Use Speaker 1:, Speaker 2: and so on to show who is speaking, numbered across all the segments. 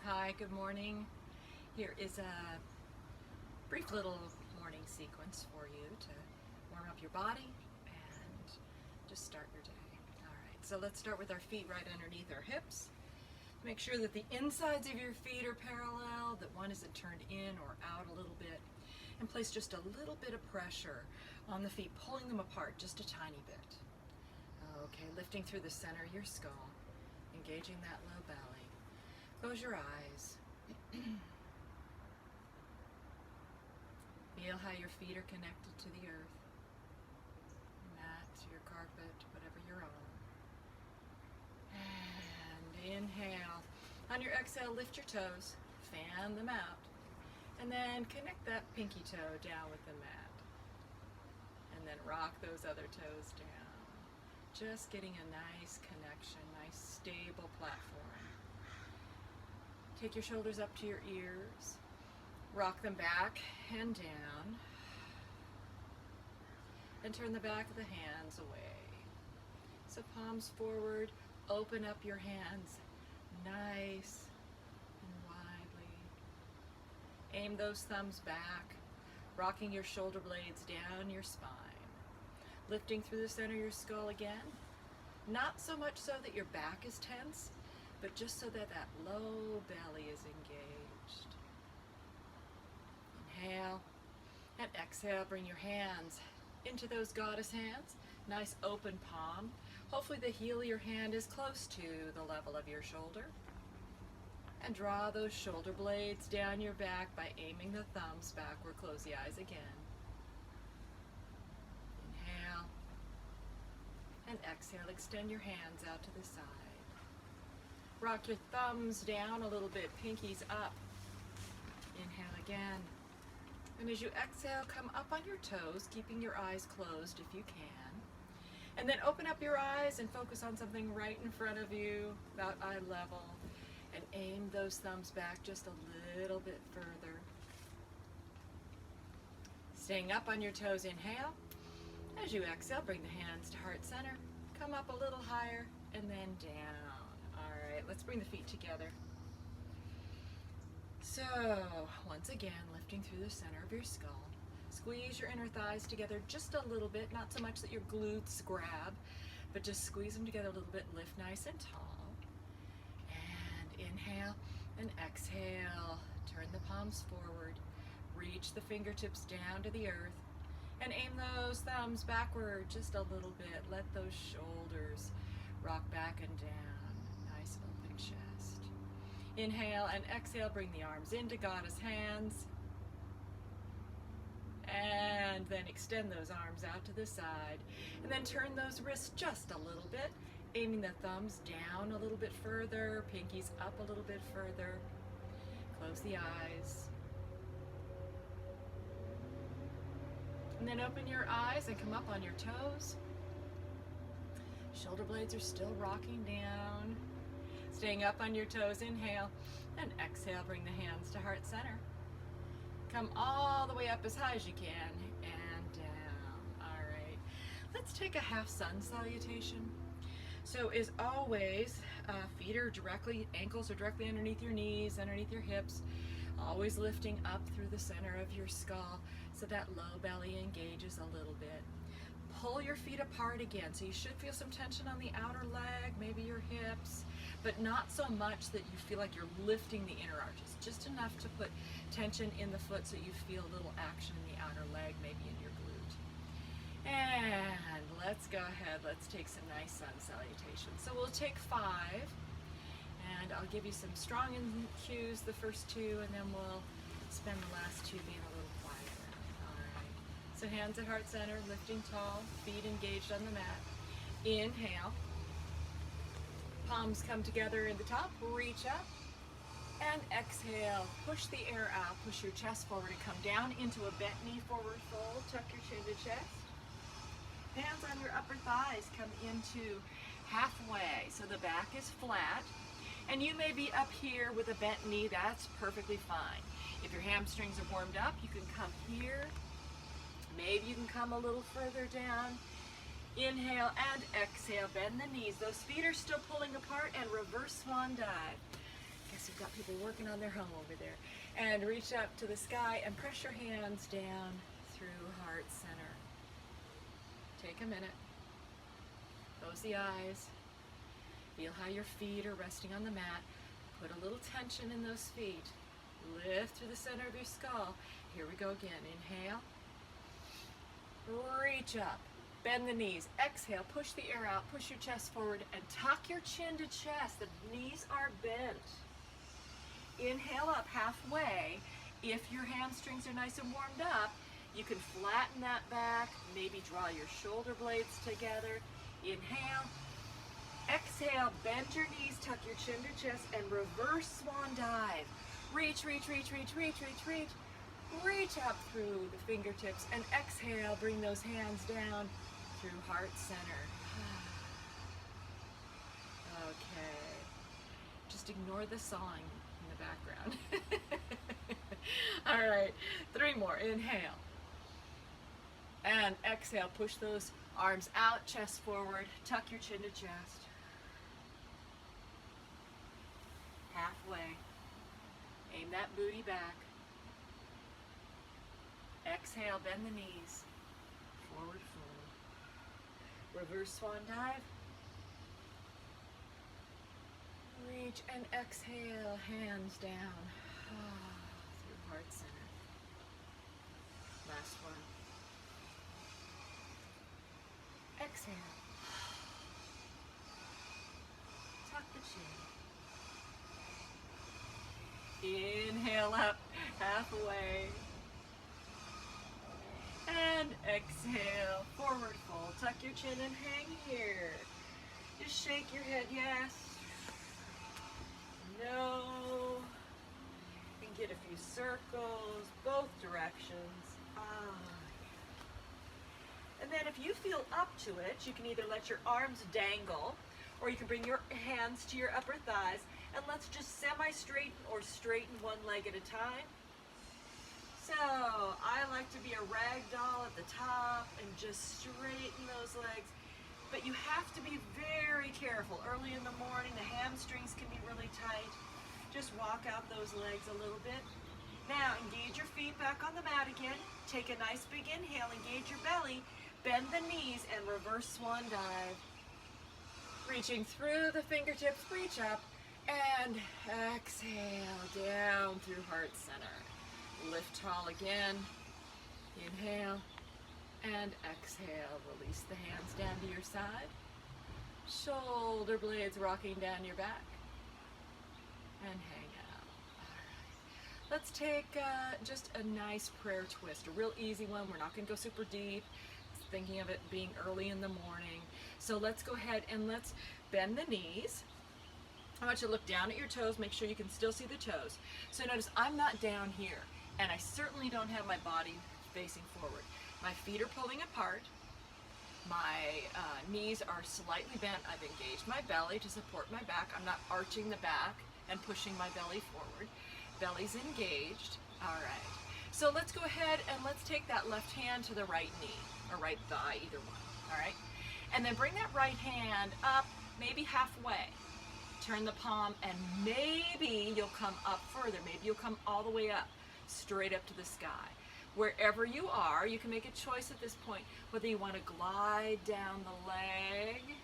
Speaker 1: Hi, good morning. Here is a brief little morning sequence for you to warm up your body and just start your day. All right, so let's start with our feet right underneath our hips. Make sure that the insides of your feet are parallel, that one isn't turned in or out a little bit, and place just a little bit of pressure on the feet, pulling them apart just a tiny bit. Okay, lifting through the center of your skull, engaging that low belly. Close your eyes. Feel how your feet are connected to the earth, your mat, your carpet, whatever you're on. And inhale. On your exhale, lift your toes, fan them out, and then connect that pinky toe down with the mat. And then rock those other toes down. Just getting a nice connection, nice stable platform. Take your shoulders up to your ears. Rock them back and down. And turn the back of the hands away. So palms forward, open up your hands nice and widely. Aim those thumbs back, rocking your shoulder blades down your spine. Lifting through the center of your skull again. Not so much so that your back is tense, but just so that that low belly is engaged. Inhale and exhale, bring your hands into those goddess hands. Nice open palm. Hopefully the heel of your hand is close to the level of your shoulder. And draw those shoulder blades down your back by aiming the thumbs backward. Close the eyes again. Inhale and exhale. Extend your hands out to the side. Rock your thumbs down a little bit, pinkies up. Inhale again. And as you exhale, come up on your toes, keeping your eyes closed if you can. And then open up your eyes and focus on something right in front of you, about eye level. And aim those thumbs back just a little bit further. Staying up on your toes, inhale. As you exhale, bring the hands to heart center. Come up a little higher and then down. All right, let's bring the feet together. So, once again, lifting through the center of your skull. Squeeze your inner thighs together just a little bit, not so much that your glutes grab, but just squeeze them together a little bit, lift nice and tall. And inhale and exhale. Turn the palms forward. Reach the fingertips down to the earth. And aim those thumbs backward just a little bit. Let those shoulders rock back and down. Nice open chest. Inhale and exhale, bring the arms into goddess hands. And then extend those arms out to the side. And then turn those wrists just a little bit, aiming the thumbs down a little bit further, pinkies up a little bit further. Close the eyes. And then open your eyes and come up on your toes. Shoulder blades are still rocking down. Staying up on your toes, inhale and exhale, bring the hands to heart center. Come all the way up as high as you can and down. All right, let's take a half sun salutation. So as always, feet are directly, ankles are directly underneath your knees, underneath your hips, always lifting up through the center of your skull so that low belly engages a little bit. Pull your feet apart again, so you should feel some tension on the outer leg, maybe your hips, but not so much that you feel like you're lifting the inner arches, just enough to put tension in the foot so you feel a little action in the outer leg, maybe in your glute. And let's go ahead, let's take some nice sun salutations. So we'll take 5, and I'll give you some strong cues, the first 2, and then we'll spend the last 2 being a little quieter. All right. So hands at heart center, lifting tall, feet engaged on the mat. Inhale. Palms come together in the top, reach up. And exhale, push the air out, push your chest forward and come down into a bent knee forward fold, tuck your chin to chest. Hands on your upper thighs, come into halfway, so the back is flat. And you may be up here with a bent knee, that's perfectly fine. If your hamstrings are warmed up, you can come here. Maybe you can come a little further down. Inhale and exhale, bend the knees. Those feet are still pulling apart and reverse swan dive. guess you've got people working on their home over there. And reach up to the sky and press your hands down through heart center. Take a minute. Close the eyes. Feel how your feet are resting on the mat. Put a little tension in those feet. Lift through the center of your skull. Here we go again. Inhale. Reach up. Bend the knees. Exhale. Push the air out. Push your chest forward and tuck your chin to chest. The knees are bent. Inhale up halfway. If your hamstrings are nice and warmed up, you can flatten that back. Maybe draw your shoulder blades together. Inhale. Exhale. Bend your knees. Tuck your chin to chest and reverse swan dive. Reach, reach, reach, reach, reach, reach, reach. Reach up through the fingertips and exhale. Bring those hands down through heart center. Okay. Just ignore the sawing in the background. All right. 3 more. Inhale. And exhale. Push those arms out, chest forward. Tuck your chin to chest. Halfway. Aim that booty back. Exhale, bend the knees. Forward fold. Reverse swan dive. Reach and exhale, hands down. Through heart center. Last one. Exhale. Tuck the chin. Inhale up, halfway. And exhale, forward fold. Tuck your chin and hang here. Just shake your head, yes. No. And get a few circles, both directions. And then if you feel up to it, you can either let your arms dangle, or you can bring your hands to your upper thighs, and let's just semi-straighten or straighten one leg at a time. So I like to be a rag doll at the top and just straighten those legs. But you have to be very careful. Early in the morning, the hamstrings can be really tight. Just walk out those legs a little bit. Now engage your feet back on the mat again. Take a nice big inhale, engage your belly, bend the knees and reverse swan dive. Reaching through the fingertips, reach up and exhale down through heart center. Lift tall again. Inhale and exhale. Release the hands down to your side. Shoulder blades rocking down your back. And hang out. All right. Let's take just a nice prayer twist. A real easy one. We're not going to go super deep. Thinking of it being early in the morning. So let's go ahead and let's bend the knees. I want you to look down at your toes. Make sure you can still see the toes. So notice I'm not down here. And I certainly don't have my body facing forward. My feet are pulling apart. My knees are slightly bent. I've engaged my belly to support my back. I'm not arching the back and pushing my belly forward. Belly's engaged. All right. So let's go ahead and let's take that left hand to the right knee or right thigh, either one. All right. And then bring that right hand up, maybe halfway. Turn the palm and maybe you'll come up further. Maybe you'll come all the way up. Straight up to the sky. Wherever you are, you can make a choice at this point whether you want to glide down the leg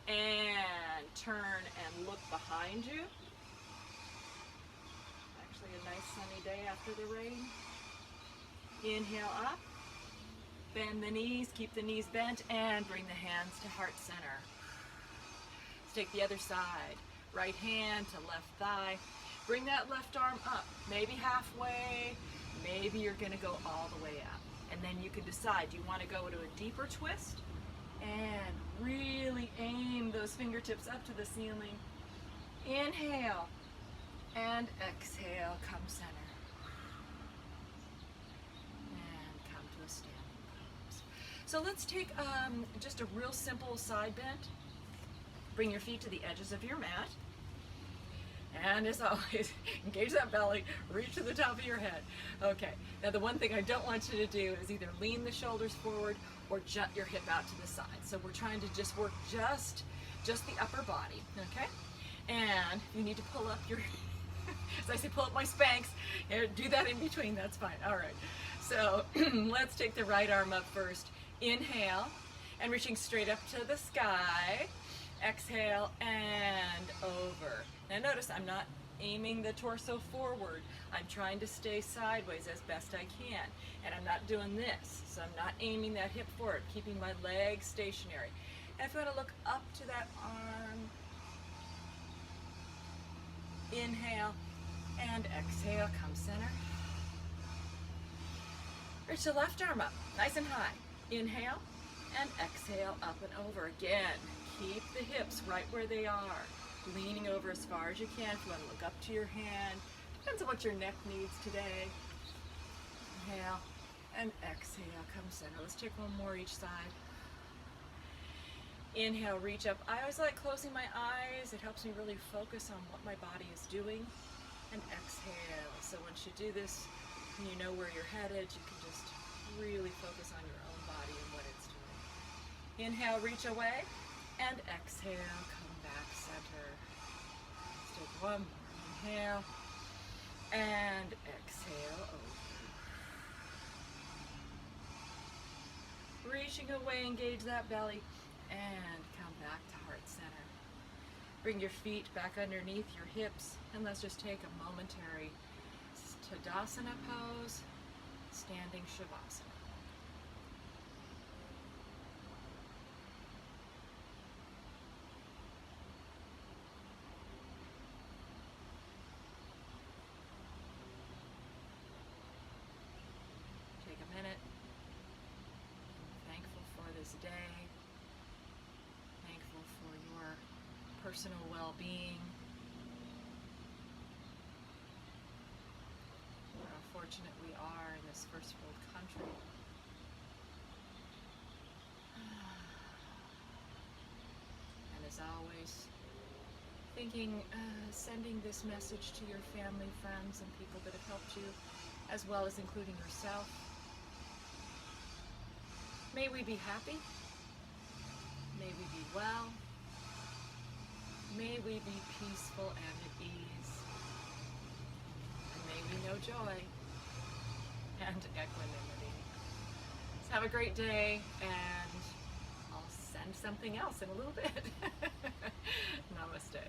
Speaker 1: and turn and look behind you. Actually a nice sunny day after the rain. Inhale up, bend the knees, keep the knees bent, and bring the hands to heart center. Let's take the other side. Right hand to left thigh. Bring that left arm up, maybe halfway, maybe you're gonna go all the way up. And then you can decide, do you wanna go to a deeper twist? And really aim those fingertips up to the ceiling. Inhale, and exhale, come center. And come to a standing pose. So let's take just a real simple side bend. Bring your feet to the edges of your mat. And as always, engage that belly, reach to the top of your head. Okay, now the one thing I don't want you to do is either lean the shoulders forward or jut your hip out to the side. So we're trying to just work just the upper body, okay? And you need to pull up your, as I say, pull up my Spanx. Do that in between, that's fine. All right. So let's take the right arm up first. Inhale, and reaching straight up to the sky. Exhale, and over. Now notice I'm not aiming the torso forward. I'm trying to stay sideways as best I can. And I'm not doing this. So I'm not aiming that hip forward, keeping my legs stationary. And if you want to look up to that arm, inhale, and exhale, come center. Reach the left arm up, nice and high. Inhale, and exhale, up and over. Again, keep the hips right where they are. Leaning over as far as you can. If you want to look up to your hand, depends on what your neck needs today. Inhale, and exhale, come center. Let's take one more each side. Inhale, reach up. I always like closing my eyes. It helps me really focus on what my body is doing. And exhale. So once you do this, and you know where you're headed, you can just really focus on your own body and what it's doing. Inhale, reach away, and exhale, come back center. Let's take one more. Inhale, and exhale, over. Reaching away, engage that belly, and come back to heart center. Bring your feet back underneath your hips, and let's just take a momentary Tadasana pose, standing Shavasana. Take a minute. I'm thankful for this day. Thankful for your personal well-being. How fortunate we are in this first world country. And as always, thinking, sending this message to your family, friends, and people that have helped you, as well as including yourself. May we be happy. May we be well. May we be peaceful and at ease. And may we know joy and equanimity. So have a great day, and I'll send something else in a little bit. Namaste.